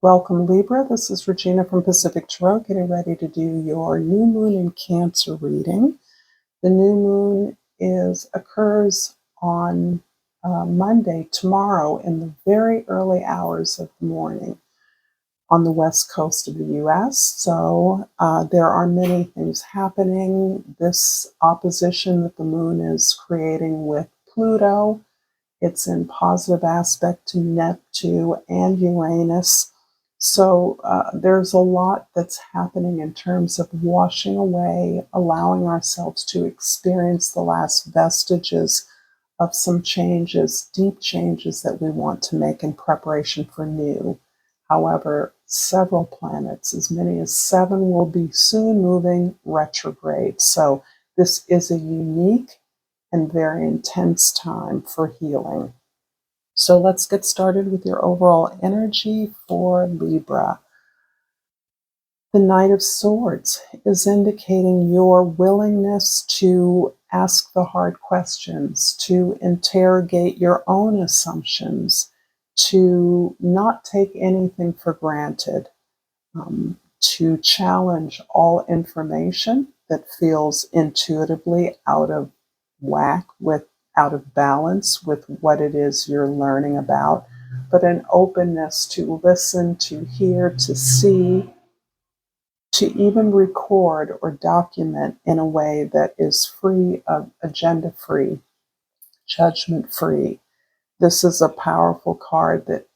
Welcome, Libra. This is Regina from Pacific Tarot, getting ready to do your new moon in Cancer reading. The new moon occurs on Monday, tomorrow, in the very early hours of the morning on the west coast of the U.S. So there are many things happening. This opposition that the moon is creating with Pluto, it's in positive aspect to Neptune and Uranus. So there's a lot that's happening in terms of washing away, allowing ourselves to experience the last vestiges of some changes, deep changes that we want to make in preparation for new. However, several planets, as many as 7, will be soon moving retrograde. So this is a unique and very intense time for healing. So let's get started with your overall energy for Libra. The Knight of Swords is indicating your willingness to ask the hard questions, to interrogate your own assumptions, to not take anything for granted, to challenge all information that feels intuitively out of whack out of balance with what it is you're learning about, but an openness to listen, to hear, to see, to even record or document in a way that is free of agenda free, judgment free. This is a powerful card that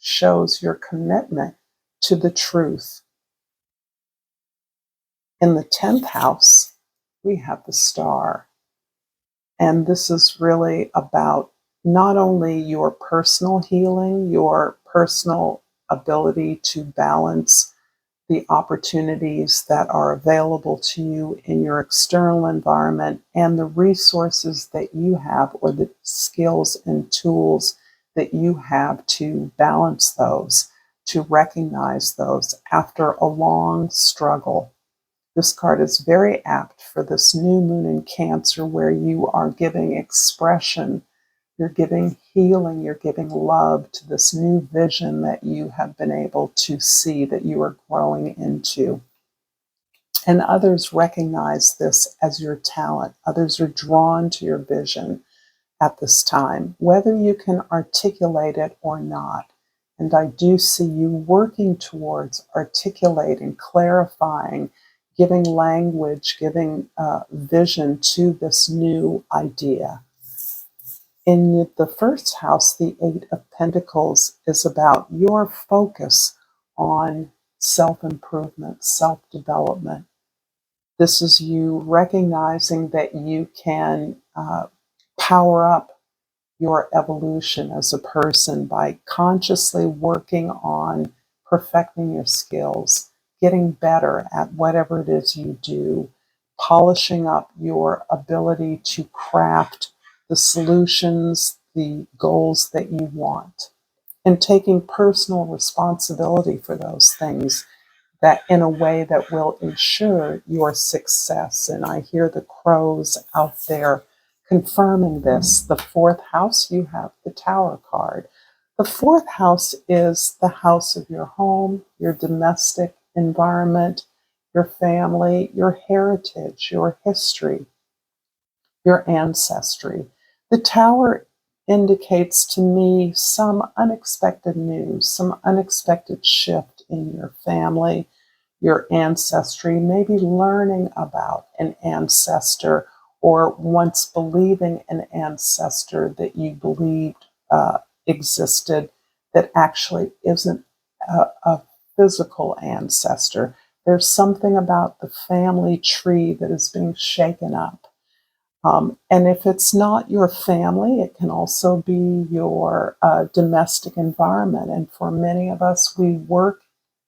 shows your commitment to the truth. In the 10th house, we have the Star. And this is really about not only your personal healing, your personal ability to balance the opportunities that are available to you in your external environment and the resources that you have, or the skills and tools that you have to balance those, to recognize those after a long struggle. This card is very apt for this new moon in Cancer, where you are giving expression, you're giving healing, you're giving love to this new vision that you have been able to see, that you are growing into. And others recognize this as your talent. Others are drawn to your vision at this time, whether you can articulate it or not. And I do see you working towards articulating, clarifying, giving language, giving vision to this new idea. In the first house, the 8 of Pentacles is about your focus on self-improvement, self-development. This is you recognizing that you can power up your evolution as a person by consciously working on perfecting your skills, getting better at whatever it is you do, polishing up your ability to craft the solutions, the goals that you want, and taking personal responsibility for those things, that in a way that will ensure your success. And I hear the crows out there confirming this. The 4th house, you have the Tower card. The 4th house is the house of your home, your domestic environment, your family, your heritage, your history, your ancestry. The Tower indicates to me some unexpected news, some unexpected shift in your family, your ancestry, maybe learning about an ancestor, or once believing an ancestor that you believed existed that actually isn't a physical ancestor. There's something about the family tree that is being shaken up. And if it's not your family, it can also be your domestic environment. And for many of us, we work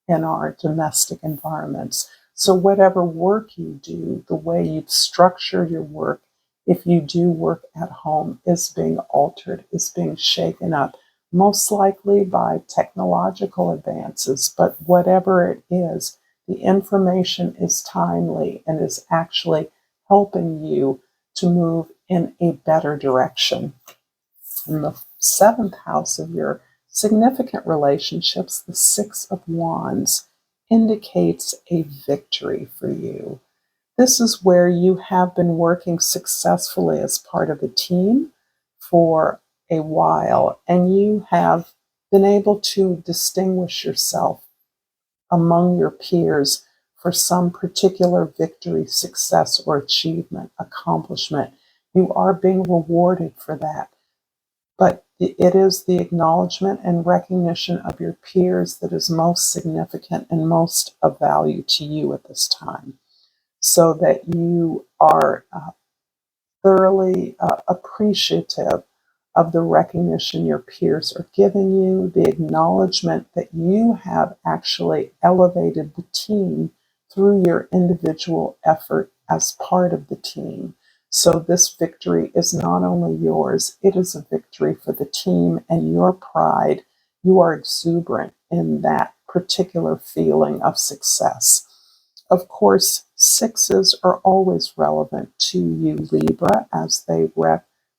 in our domestic environments. So whatever work you do, the way you've structured your work, if you do work at home, is being altered, is being shaken up, most likely by technological advances. But whatever it is, the information is timely and is actually helping you to move in a better direction. In the 7th house of your significant relationships, the Six of Wands indicates a victory for you. This is where you have been working successfully as part of a team for a while, and you have been able to distinguish yourself among your peers for some particular victory, success, or achievement, accomplishment. You are being rewarded for that. But it is the acknowledgement and recognition of your peers that is most significant and most of value to you at this time, so that you are thoroughly appreciative of the recognition your peers are giving you, the acknowledgement that you have actually elevated the team through your individual effort as part of the team. So this victory is not only yours, it is a victory for the team and your pride. You are exuberant in that particular feeling of success. Of course, sixes are always relevant to you, Libra, as they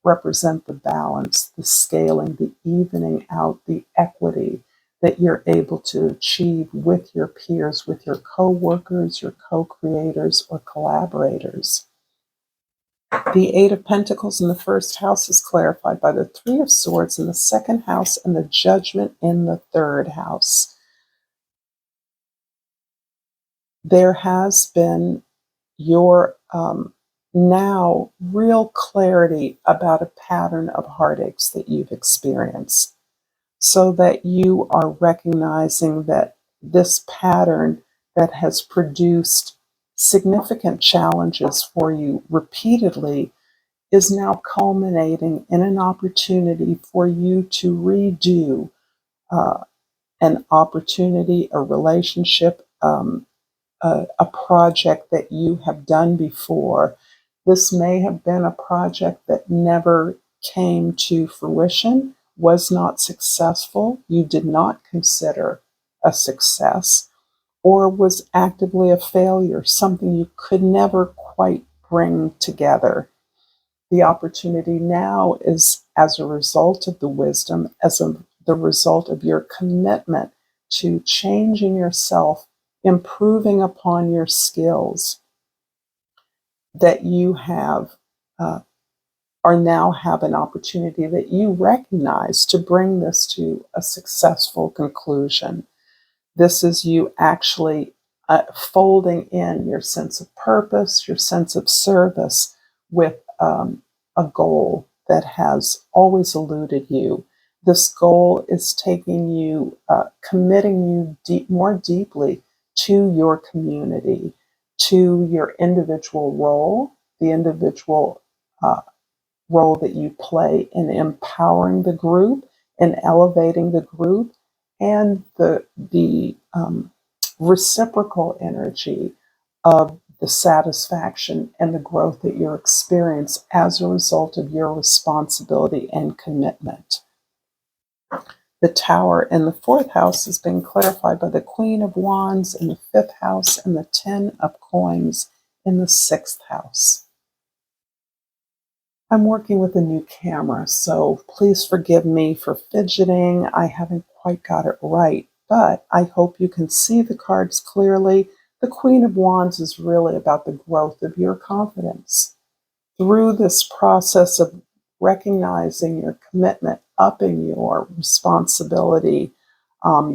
represent the balance, the scaling, the evening out, the equity that you're able to achieve with your peers, with your co-workers, your co-creators, or collaborators. The Eight of Pentacles in the first house is clarified by the Three of Swords in the second house and the Judgment in the third house. There has been your now real clarity about a pattern of heartaches that you've experienced, so that you are recognizing that this pattern that has produced significant challenges for you repeatedly is now culminating in an opportunity for you to redo an opportunity, a relationship, a project that you have done before. This may have been a project that never came to fruition, was not successful, you did not consider a success, or was actively a failure, something you could never quite bring together. The opportunity now is as a result of the wisdom, the result of your commitment to changing yourself, improving upon your skills, that you have or now have an opportunity that you recognize to bring this to a successful conclusion. This is you actually folding in your sense of purpose, your sense of service with a goal that has always eluded you. This goal is taking you, committing you more deeply to your community, to your individual role, the individual role that you play in empowering the group and elevating the group, and the reciprocal energy of the satisfaction and the growth that you experience as a result of your responsibility and commitment. The Tower in the fourth house has been clarified by the Queen of Wands in the fifth house and the Ten of Coins in the sixth house. I'm working with a new camera, so please forgive me for fidgeting. I haven't quite got it right, but I hope you can see the cards clearly. The Queen of Wands is really about the growth of your confidence. Through this process of recognizing your commitment, upping your responsibility,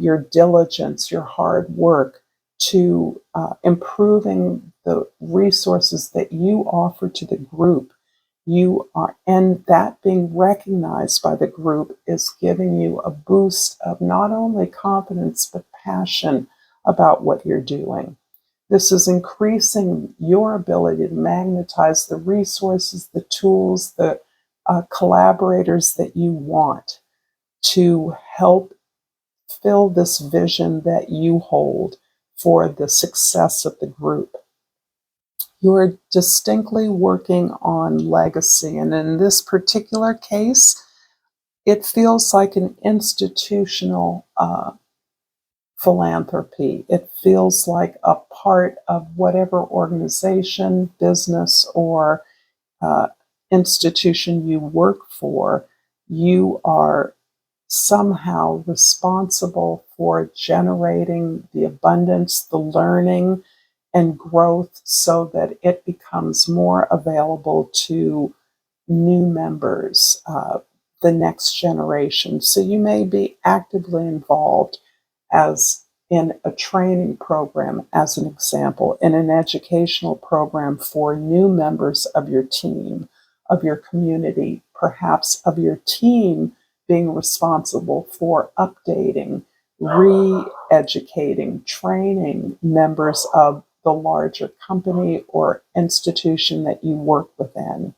your diligence, your hard work, to improving the resources that you offer to the group, you are, and that being recognized by the group is giving you a boost of not only confidence but passion about what you're doing. This is increasing your ability to magnetize the resources, the tools, the collaborators that you want to help fill this vision that you hold for the success of the group. You are distinctly working on legacy, and in this particular case, it feels like an institutional philanthropy. It feels like a part of whatever organization, business, or institution you work for. You are somehow responsible for generating the abundance, the learning, and growth so that it becomes more available to new members, the next generation. So you may be actively involved as in a training program, as an example, in an educational program for new members of your team, of your community, perhaps of your team being responsible for updating, re-educating, training members of the larger company or institution that you work within.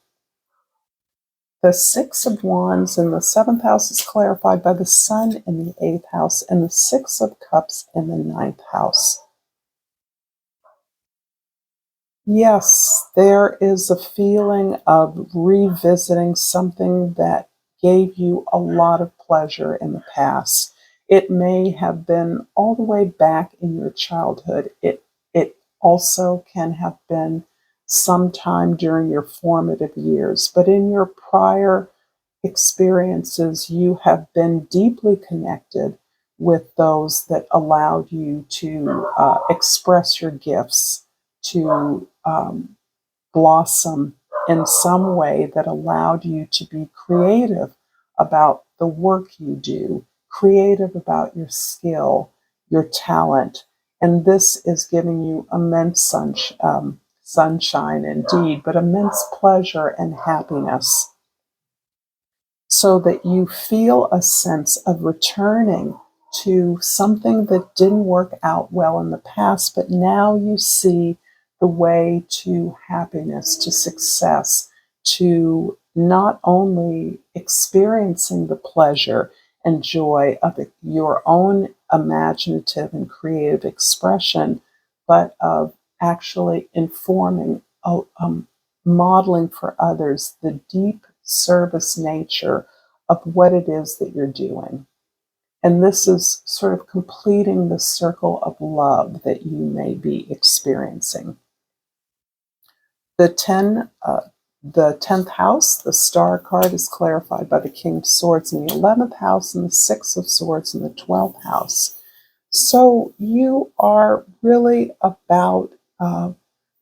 The Six of Wands in the seventh house is clarified by the Sun in the eighth house and the Six of Cups in the ninth house. Yes, there is a feeling of revisiting something that gave you a lot of pleasure in the past. It may have been all the way back in your childhood. It also can have been sometime during your formative years, but in your prior experiences, you have been deeply connected with those that allowed you to express your gifts, to blossom in some way that allowed you to be creative about the work you do, creative about your skill, your talent. And this is giving you immense sunshine indeed, but immense pleasure and happiness, so that you feel a sense of returning to something that didn't work out well in the past, but now you see the way to happiness, to success, to not only experiencing the pleasure and joy of your own imaginative and creative expression, but of actually informing, modeling for others the deep service nature of what it is that you're doing. And this is sort of completing the circle of love that you may be experiencing. The 10th house, the star card, is clarified by the King of Swords in the 11th house and the Six of Swords in the 12th house. So you are really about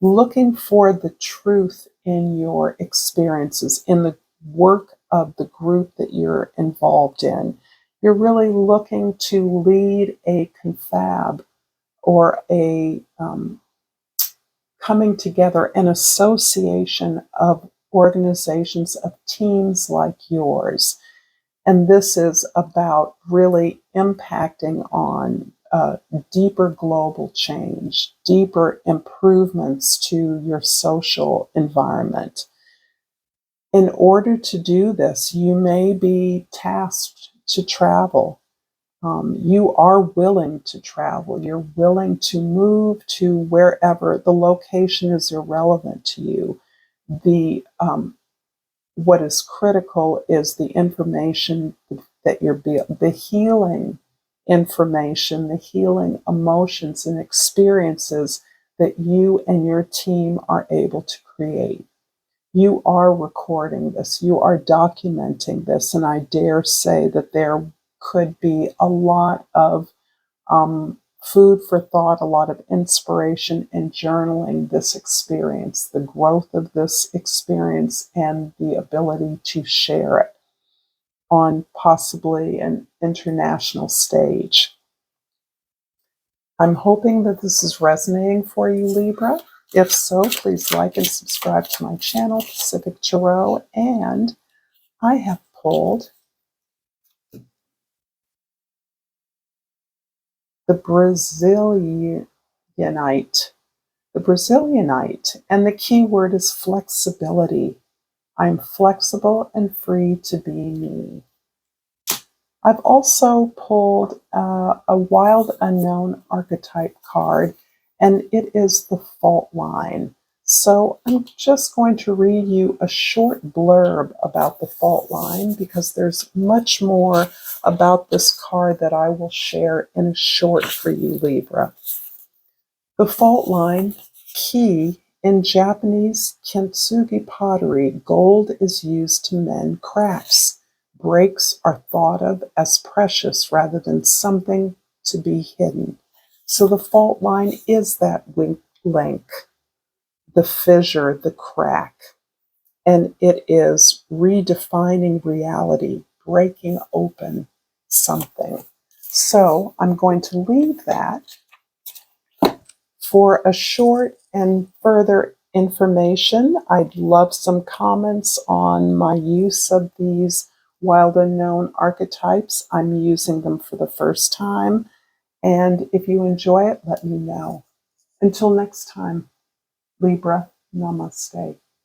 looking for the truth in your experiences, in the work of the group that you're involved in. You're really looking to lead a confab or a coming together, an association of organizations, of teams like yours. And this is about really impacting on deeper global change, deeper improvements to your social environment. In order to do this, you may be tasked to travel. You are willing to travel. You're willing to move to wherever. The location is irrelevant to you. What is critical is the information that the healing information, the healing emotions and experiences that you and your team are able to create. You are recording this, you are documenting this, and I dare say that there could be a lot of food for thought, a lot of inspiration in journaling this experience, the growth of this experience, and the ability to share it on possibly an international stage. I'm hoping that this is resonating for you, Libra. If so, please like and subscribe to my channel, Pacific Tarot, and I have pulled the Brazilianite, and the key word is flexibility. I'm flexible and free to be me. I've also pulled a wild unknown archetype card, and it is the fault line. So I'm just going to read you a short blurb about the fault line, because there's much more about this card that I will share in a short for you, Libra. The fault line, key. In Japanese kintsugi pottery, gold is used to mend cracks. Breaks are thought of as precious rather than something to be hidden. So the fault line is that weak link, the fissure, the crack, and it is redefining reality, breaking open something. So I'm going to leave that for a short and further information. I'd love some comments on my use of these wild unknown archetypes. I'm using them for the first time. And if you enjoy it, let me know. Until next time, Libra, namaste.